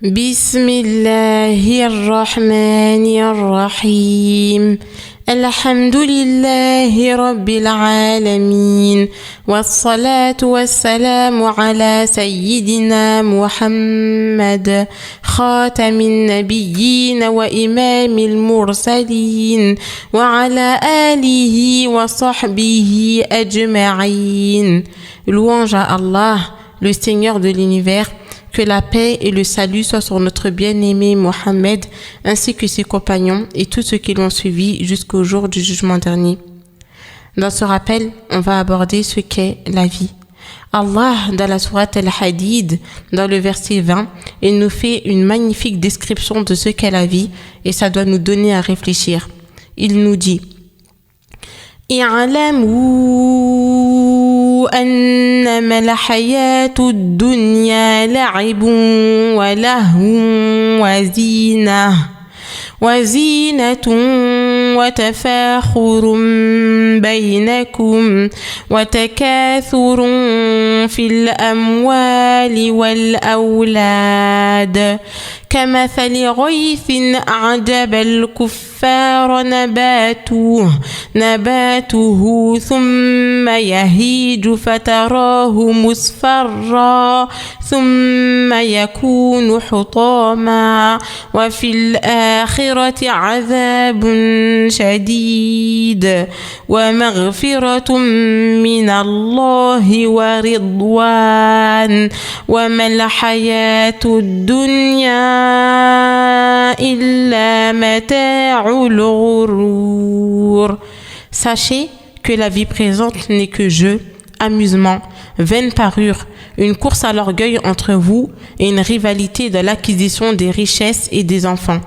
بسم الله الرحمن الرحيم الحمد لله رب العالمين والصلاة والسلام على سيدنا محمد خاتم النبيين وإمام المرسلين وعلى آله وصحبه أجمعين. Louange à Allah, le Seigneur de l'univers. Que la paix et le salut soient sur notre bien-aimé Mohammed, ainsi que ses compagnons et tous ceux qui l'ont suivi jusqu'au jour du jugement dernier. Dans ce rappel, on va aborder ce qu'est la vie. Allah, dans la sourate Al-Hadid, dans le verset 20, il nous fait une magnifique description de ce qu'est la vie et ça doit nous donner à réfléchir. Il nous dit اعلموا أنما الحياة الدنيا لعب ولهو وزينة وتفاخر بينكم وتكاثر في الأموال والأولاد كمثل غيث أعجب الكفار نباته ثم يهيج فتراه مصفرا ثم يكون حطاما وفي الآخرة عذاب شديد ومغفرة من الله ورضوان وما الحياة الدنيا إلا متاع الغرور. Sachez que la vie présente n'est que jeu, amusement, vaine parure, une course à l'orgueil entre vous et une rivalité de l'acquisition des richesses et des enfants.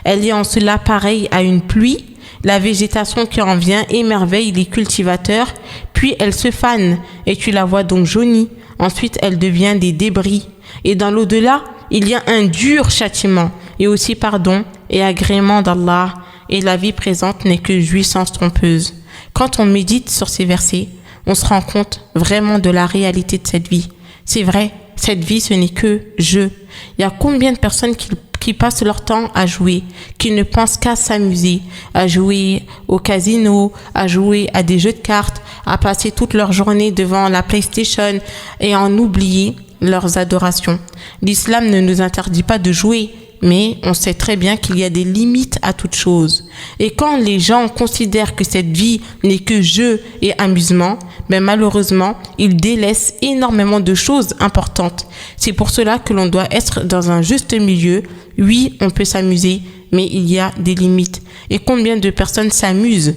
Elle est en cela pareille à une pluie, la végétation qui en vient émerveille les cultivateurs, puis elle se fane et tu la vois donc jaunie. Ensuite, elle devient des débris. Et dans l'au-delà, il y a un dur châtiment et aussi pardon et agrément d'Allah. Et la vie présente n'est que jouissance trompeuse. Quand on médite sur ces versets, on se rend compte vraiment de la réalité de cette vie. C'est vrai, cette vie, ce n'est que jeu. Il y a combien de personnes qui passent leur temps à jouer, qui ne pensent qu'à s'amuser, à jouer au casino, à jouer à des jeux de cartes, à passer toute leur journée devant la PlayStation et en oublier leurs adorations. L'islam ne nous interdit pas de jouer, mais on sait très bien qu'il y a des limites à toute chose. Et quand les gens considèrent que cette vie n'est que jeu et amusement, malheureusement, ils délaissent énormément de choses importantes. C'est pour cela que l'on doit être dans un juste milieu. Oui, on peut s'amuser, mais il y a des limites. Et combien de personnes s'amusent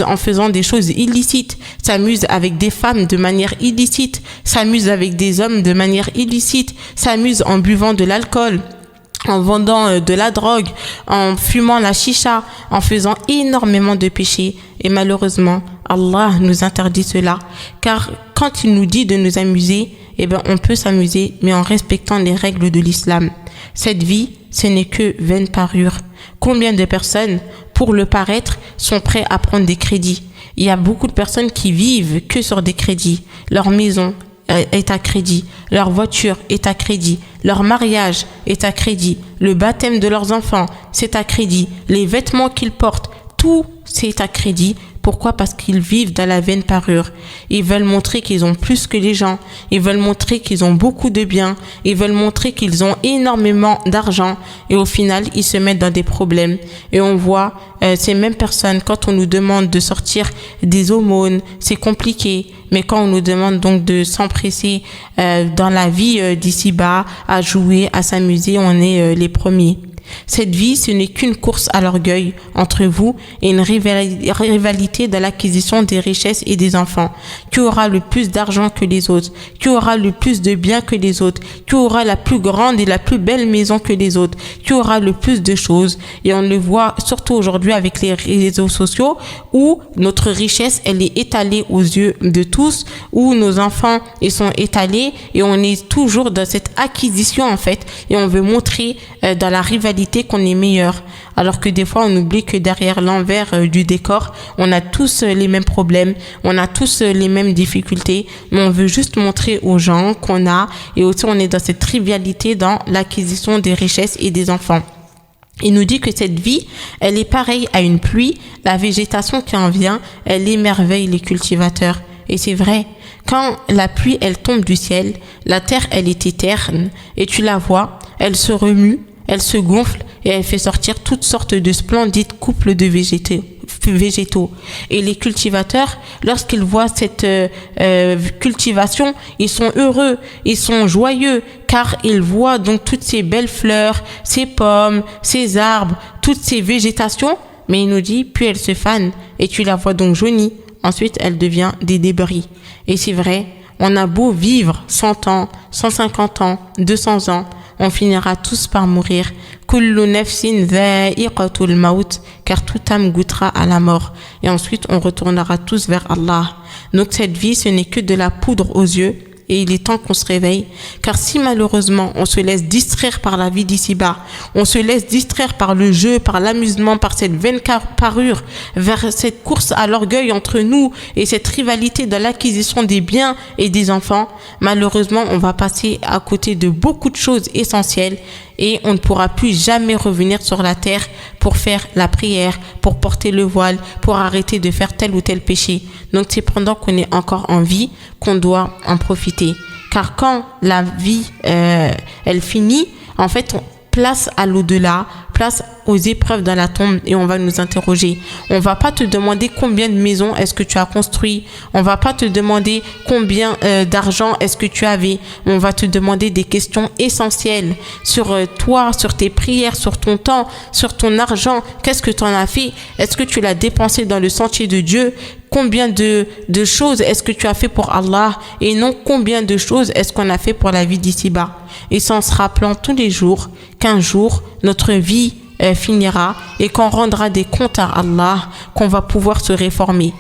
en faisant des choses illicites, s'amusent avec des femmes de manière illicite, s'amusent avec des hommes de manière illicite, s'amusent en buvant de l'alcool, en vendant de la drogue, en fumant la chicha, en faisant énormément de péchés. Et malheureusement, Allah nous interdit cela. Car quand il nous dit de nous amuser, on peut s'amuser, mais en respectant les règles de l'islam. Cette vie, ce n'est que vaine parure. Combien de personnes, pour le paraître, sont prêts à prendre des crédits? Il y a beaucoup de personnes qui vivent que sur des crédits. Leur maison est à crédit, leur voiture est à crédit, leur mariage est à crédit, le baptême de leurs enfants, c'est à crédit, les vêtements qu'ils portent, tout c'est à crédit. Pourquoi? Parce qu'ils vivent dans la vaine parure. Ils veulent montrer qu'ils ont plus que les gens. Ils veulent montrer qu'ils ont beaucoup de biens. Ils veulent montrer qu'ils ont énormément d'argent. Et au final, ils se mettent dans des problèmes. Et on voit ces mêmes personnes, quand on nous demande de sortir des aumônes, c'est compliqué. Mais quand on nous demande donc de s'empresser dans la vie d'ici-bas, à jouer, à s'amuser, on est les premiers. Cette vie, ce n'est qu'une course à l'orgueil entre vous et une rivalité dans l'acquisition des richesses et des enfants. Qui aura le plus d'argent que les autres? Qui aura le plus de biens que les autres? Qui aura la plus grande et la plus belle maison que les autres? Qui aura le plus de choses? Et on le voit surtout aujourd'hui avec les réseaux sociaux où notre richesse, elle est étalée aux yeux de tous, où nos enfants, ils sont étalés et on est toujours dans cette acquisition en fait et on veut montrer dans la rivalité rivalité qu'on est meilleur. Alors que des fois, on oublie que derrière l'envers du décor, on a tous les mêmes problèmes, on a tous les mêmes difficultés, mais on veut juste montrer aux gens qu'on a, et aussi on est dans cette trivialité dans l'acquisition des richesses et des enfants. Il nous dit que cette vie, elle est pareille à une pluie, la végétation qui en vient, elle émerveille les cultivateurs. Et c'est vrai, quand la pluie, elle tombe du ciel, la terre, elle est terne, et tu la vois, elle se remue, elle se gonfle, et elle fait sortir toutes sortes de splendides couples de végétaux. Et les cultivateurs, lorsqu'ils voient cette cultivation, ils sont heureux, ils sont joyeux, car ils voient donc toutes ces belles fleurs, ces pommes, ces arbres, toutes ces végétations. Mais il nous dit, puis elle se fane, et tu la vois donc jaunie. Ensuite, elle devient des débris. Et c'est vrai, on a beau vivre 100 ans, 150 ans, 200 ans, on finira tous par mourir. Kullu nafsin dha'iqatul maut, car toute âme goûtera à la mort. Et ensuite, on retournera tous vers Allah. Donc cette vie, ce n'est que de la poudre aux yeux. Et il est temps qu'on se réveille, car si malheureusement on se laisse distraire par la vie d'ici-bas, on se laisse distraire par le jeu, par l'amusement, par cette vaine parure, vers cette course à l'orgueil entre nous et cette rivalité dans l'acquisition des biens et des enfants, malheureusement on va passer à côté de beaucoup de choses essentielles et on ne pourra plus jamais revenir sur la terre pour faire la prière, pour porter le voile, pour arrêter de faire tel ou tel péché. Donc c'est pendant qu'on est encore en vie qu'on doit en profiter. Car quand la vie, elle finit, en fait, on place à l'au-delà, place aux épreuves dans la tombe et on va nous interroger. On va pas te demander combien de maisons est-ce que tu as construit. On va pas te demander combien d'argent est-ce que tu avais. On va te demander des questions essentielles sur toi, sur tes prières, sur ton temps, sur ton argent. Qu'est-ce que tu en as fait? Est-ce que tu l'as dépensé dans le sentier de Dieu? Combien de choses est-ce que tu as fait pour Allah et non combien de choses est-ce qu'on a fait pour la vie d'ici-bas. Et c'est en se rappelant tous les jours qu'un jour notre vie finira et qu'on rendra des comptes à Allah, qu'on va pouvoir se réformer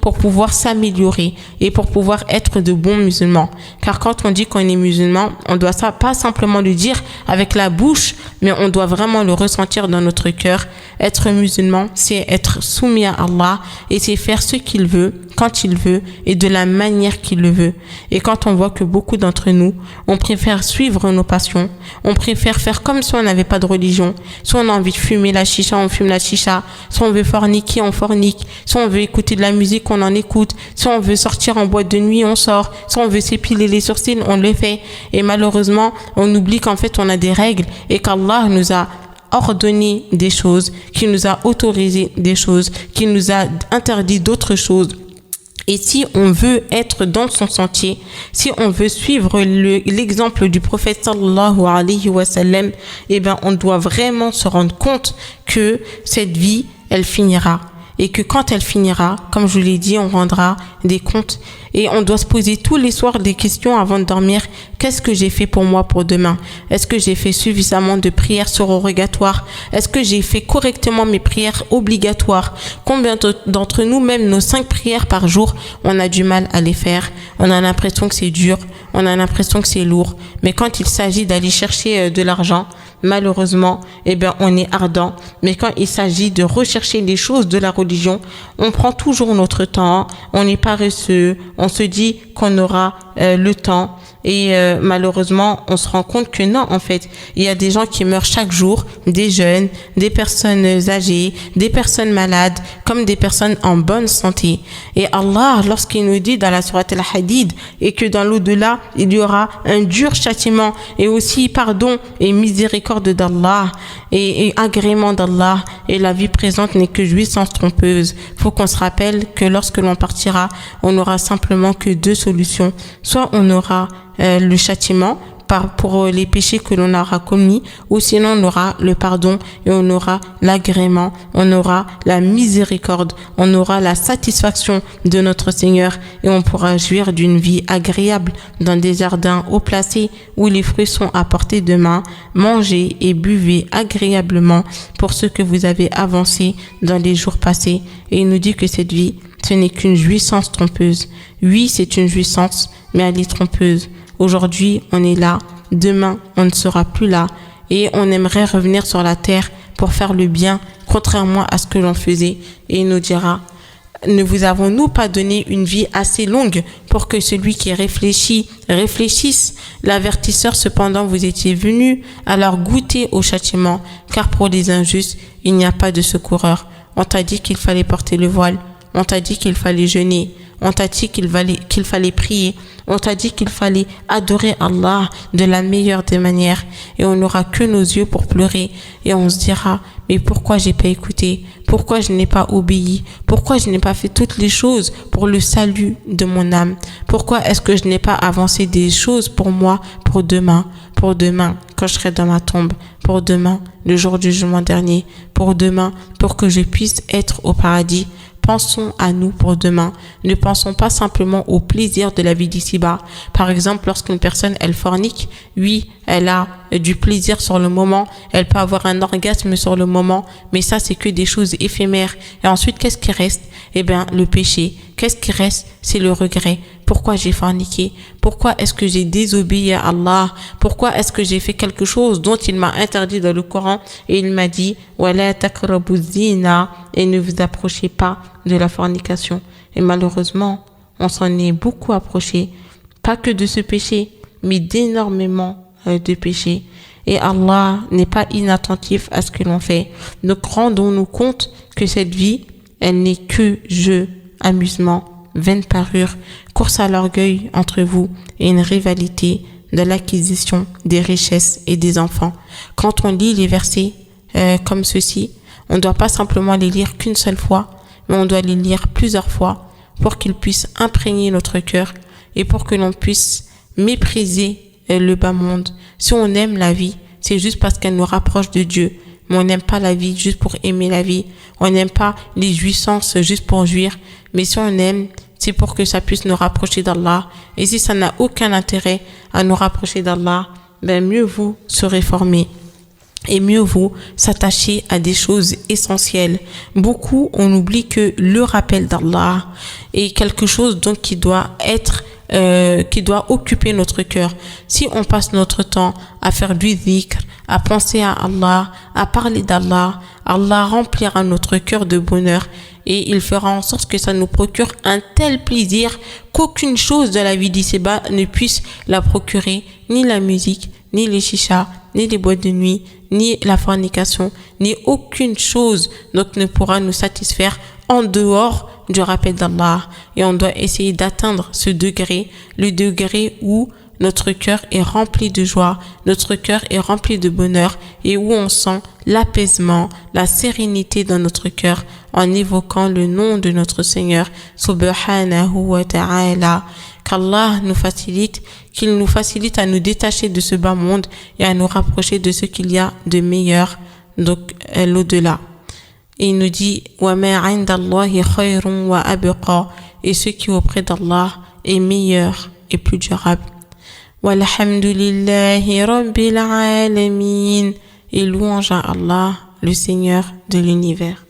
pour pouvoir s'améliorer et pour pouvoir être de bons musulmans. Car quand on dit qu'on est musulman, on doit ça pas simplement le dire avec la bouche, mais on doit vraiment le ressentir dans notre cœur. Être musulman, c'est être soumis à Allah et c'est faire ce qu'il veut, quand il veut et de la manière qu'il le veut. Et quand on voit que beaucoup d'entre nous, on préfère suivre nos passions, on préfère faire comme si on n'avait pas de religion. Si on a envie de fumer la chicha, on fume la chicha. Si on veut forniquer, on fornique. Si on veut écouter de la musique, on en écoute. Si on veut sortir en boîte de nuit, on sort. Si on veut s'épiler les sourcils, on le fait. Et malheureusement, on oublie qu'en fait, on a des règles et qu'Allah nous a ordonné des choses, qu'il nous a autorisé des choses, qu'il nous a interdit d'autres choses. Et si on veut être dans son sentier, si on veut suivre l'exemple du prophète sallallahu alayhi wa sallam, eh ben, on doit vraiment se rendre compte que cette vie, elle finira. Et que quand elle finira, comme je vous l'ai dit, on rendra des comptes. Et on doit se poser tous les soirs des questions avant de dormir. Qu'est-ce que j'ai fait pour moi pour demain? Est-ce que j'ai fait suffisamment de prières surrogatoires? Est-ce que j'ai fait correctement mes prières obligatoires? Combien d'entre nous, même nos 5 prières par jour, on a du mal à les faire? On a l'impression que c'est dur, on a l'impression que c'est lourd. Mais quand il s'agit d'aller chercher de l'argent, malheureusement, eh ben, on est ardent. Mais quand il s'agit de rechercher les choses de la religion, on prend toujours notre temps, on est paresseux, on se dit qu'on aura le temps. Et malheureusement, on se rend compte que non, en fait, il y a des gens qui meurent chaque jour, des jeunes, des personnes âgées, des personnes malades, comme des personnes en bonne santé. Et Allah, lorsqu'il nous dit dans la sourate Al-Hadid, et que dans l'au-delà, il y aura un dur châtiment, et aussi pardon et miséricorde d'Allah, et agrément d'Allah, et la vie présente n'est que jouissance trompeuse. Faut qu'on se rappelle que lorsque l'on partira, on n'aura simplement que 2 solutions. Soit on aura le châtiment pour les péchés que l'on aura commis, ou sinon on aura le pardon et on aura l'agrément, on aura la miséricorde, on aura la satisfaction de notre Seigneur et on pourra jouir d'une vie agréable dans des jardins haut placés où les fruits sont à portée de main. Mangez et buvez agréablement pour ce que vous avez avancé dans les jours passés. Et il nous dit que cette vie, ce n'est qu'une jouissance trompeuse. Oui, c'est une jouissance, mais elle est trompeuse. Aujourd'hui, on est là. Demain, on ne sera plus là. et on aimerait revenir sur la terre pour faire le bien, contrairement à ce que l'on faisait. Et il nous dira: ne vous avons-nous pas donné une vie assez longue pour que celui qui réfléchit réfléchisse? L'avertisseur cependant vous étiez venu, alors goûtez au châtiment, car pour les injustes, il n'y a pas de secoureur. On t'a dit qu'il fallait porter le voile, on t'a dit qu'il fallait jeûner, on t'a dit qu'il fallait prier, on t'a dit qu'il fallait adorer Allah de la meilleure des manières, et on n'aura que nos yeux pour pleurer, et on se dira: mais pourquoi j'ai pas écouté? Pourquoi je n'ai pas obéi? Pourquoi je n'ai pas fait toutes les choses pour le salut de mon âme? Pourquoi est-ce que je n'ai pas avancé des choses pour moi, pour demain, quand je serai dans ma tombe, pour demain, le jour du jugement dernier, pour demain, pour que je puisse être au paradis? Pensons à nous pour demain. Ne pensons pas simplement au plaisir de la vie d'ici-bas. Par exemple, lorsqu'une personne, elle fornique, oui, elle a du plaisir sur le moment, elle peut avoir un orgasme sur le moment, mais ça, c'est que des choses éphémères. Et ensuite, qu'est-ce qui reste? Eh bien, le péché. Qu'est-ce qui reste? C'est le regret. Pourquoi j'ai forniqué? Pourquoi est-ce que j'ai désobéi à Allah? Pourquoi est-ce que j'ai fait quelque chose dont il m'a interdit dans le Coran? Et il m'a dit: wala taqrabu zina, et ne vous approchez pas de la fornication. Et malheureusement, on s'en est beaucoup approché, pas que de ce péché, mais d'énormément de péchés. Et Allah n'est pas inattentif à ce que l'on fait. Donc rendons-nous compte que cette vie, elle n'est que jeu, amusement, vaine parure, course à l'orgueil entre vous et une rivalité de l'acquisition des richesses et des enfants. Quand on lit les versets comme ceci, on ne doit pas simplement les lire qu'une seule fois, mais on doit les lire plusieurs fois pour qu'ils puissent imprégner notre cœur et pour que l'on puisse mépriser le bas monde. Si on aime la vie, c'est juste parce qu'elle nous rapproche de Dieu. Mais on n'aime pas la vie juste pour aimer la vie. On n'aime pas les jouissances juste pour jouir. Mais si on aime, c'est pour que ça puisse nous rapprocher d'Allah. Et si ça n'a aucun intérêt à nous rapprocher d'Allah, ben mieux vaut se réformer. Et mieux vaut s'attacher à des choses essentielles. Beaucoup, on oublie que le rappel d'Allah est quelque chose donc qui doit occuper notre cœur. Si on passe notre temps à faire du dhikr, à penser à Allah, à parler d'Allah, Allah remplira notre cœur de bonheur et il fera en sorte que ça nous procure un tel plaisir qu'aucune chose de la vie d'ici-bas ne puisse la procurer, ni la musique, ni les chichas, ni les boîtes de nuit, ni la fornication, ni aucune chose donc ne pourra nous satisfaire en dehors du rappel d'Allah. Et on doit essayer d'atteindre ce degré, le degré où notre cœur est rempli de joie, notre cœur est rempli de bonheur et où on sent l'apaisement, la sérénité dans notre cœur en évoquant le nom de notre Seigneur subhanahu wa ta'ala. Qu'Allah nous facilite, qu'il nous facilite à nous détacher de ce bas monde et à nous rapprocher de ce qu'il y a de meilleur, donc l'au-delà. Et il nous dit وَمَا عِنْدَ اللَّهِ خَيْرٌ وَأَبْقَى, et ce qui auprès d'Allah est meilleur et plus durable. Walhamdulillahi Rabbil Alamin, et louange à Allah, le Seigneur de l'univers.